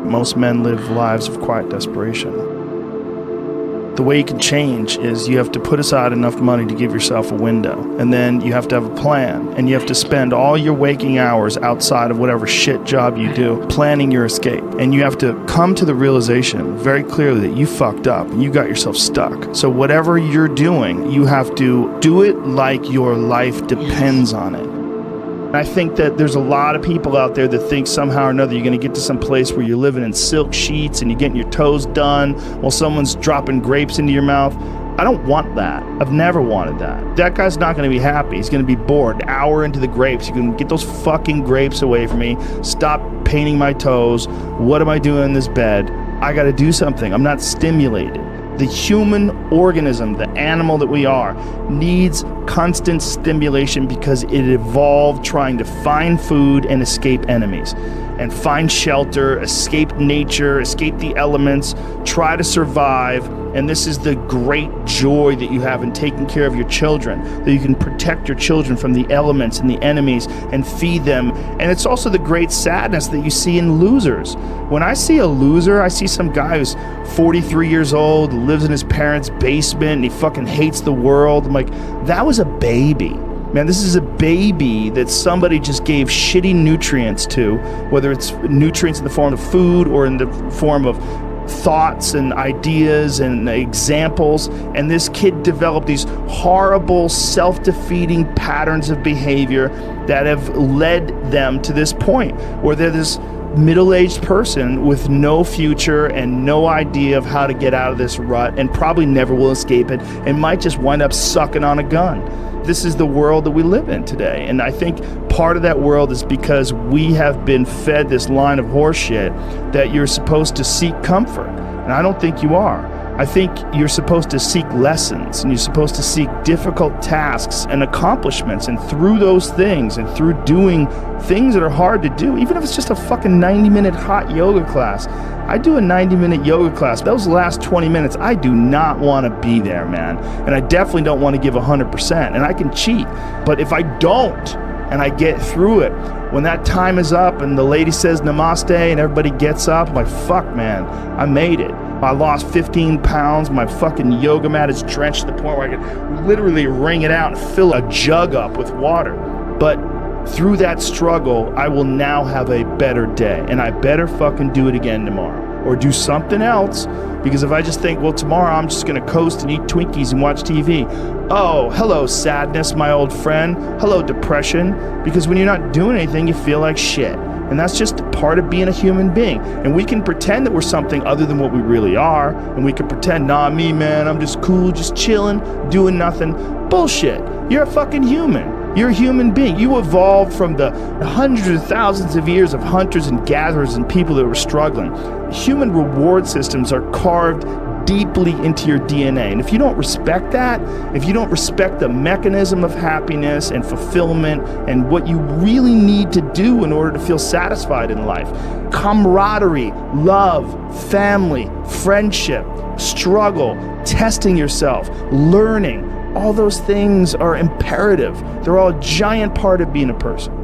most men live lives of quiet desperation. The way you can change is you have to put aside enough money to give yourself a window. And then you have to have a plan. And you have to spend all your waking hours outside of whatever shit job you do planning your escape. And you have to come to the realization very clearly that you fucked up and you got yourself stuck. So whatever you're doing, you have to do it like your life depends on it. I think that there's a lot of people out there that think somehow or another you're going to get to some place where you're living in silk sheets and you're getting your toes done while someone's dropping grapes into your mouth. I don't want that. I've never wanted that. That guy's not going to be happy. He's going to be bored. An hour into the grapes, you can get those fucking grapes away from me. Stop painting my toes. What am I doing in this bed? I got to do something. I'm not stimulated. The human organism, the animal that we are, needs constant stimulation because it evolved trying to find food and escape enemies, and find shelter, escape nature, escape the elements, try to survive. And this is the great joy that you have in taking care of your children, that you can protect your children from the elements and the enemies and feed them. And it's also the great sadness that you see in losers. When I see a loser, I see some guy who's 43 years old, lives in his parents' basement, and he fucking hates the world. I'm like, that was a baby. Man, this is a baby that somebody just gave shitty nutrients to, whether it's nutrients in the form of food or in the form of thoughts and ideas and examples. And this kid developed these horrible, self-defeating patterns of behavior that have led them to this point where they're this middle-aged person with no future and no idea of how to get out of this rut, and probably never will escape it, and might just wind up sucking on a gun. This is the world that we live in today. And I think part of that world is because we have been fed this line of horseshit that you're supposed to seek comfort. And I don't think you are. I think you're supposed to seek lessons, and you're supposed to seek difficult tasks and accomplishments. And through those things, and through doing things that are hard to do, even if it's just a fucking 90-minute hot yoga class. I do a 90-minute yoga class. Those last 20 minutes, I do not want to be there, man. And I definitely don't want to give 100%. And I can cheat. But if I don't, and I get through it, when that time is up and the lady says namaste and everybody gets up, I'm like, fuck, man, I made it. I lost 15 pounds. My fucking yoga mat is drenched to the point where I could literally wring it out and fill a jug up with water. But through that struggle, I will now have a better day, and I better fucking do it again tomorrow, or do something else. Because if I just think, well, tomorrow I'm just gonna coast and eat Twinkies and watch TV. Oh, hello sadness, my old friend. Hello depression. Because when you're not doing anything, you feel like shit. And that's just part of being a human being. And we can pretend that we're something other than what we really are. And we can pretend, nah, me, man, I'm just cool, just chilling, doing nothing. Bullshit. You're a fucking human. You're a human being. You evolved from the hundreds of thousands of years of hunters and gatherers and people that were struggling. Human reward systems are carved deeply into your DNA. And if you don't respect that, if you don't respect the mechanism of happiness and fulfillment and what you really need to do in order to feel satisfied in life, camaraderie, love, family, friendship, struggle, testing yourself, learning, all those things are imperative. They're all a giant part of being a person.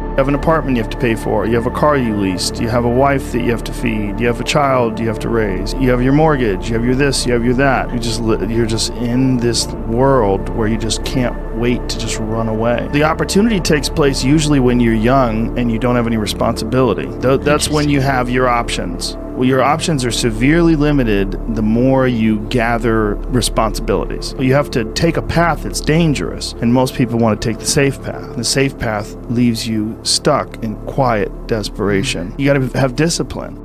You have an apartment you have to pay for. You have a car you leased. You have a wife that you have to feed. You have a child you have to raise. You have your mortgage. You have your this. You have your that. You're just in this world where you just can't wait to just run away. The opportunity takes place usually when you're young and you don't have any responsibility. That's when you have your options. Well, your options are severely limited the more you gather responsibilities. You have to take a path that's dangerous, and most people want to take the safe path. The safe path leaves you stuck in quiet desperation. You got to have discipline.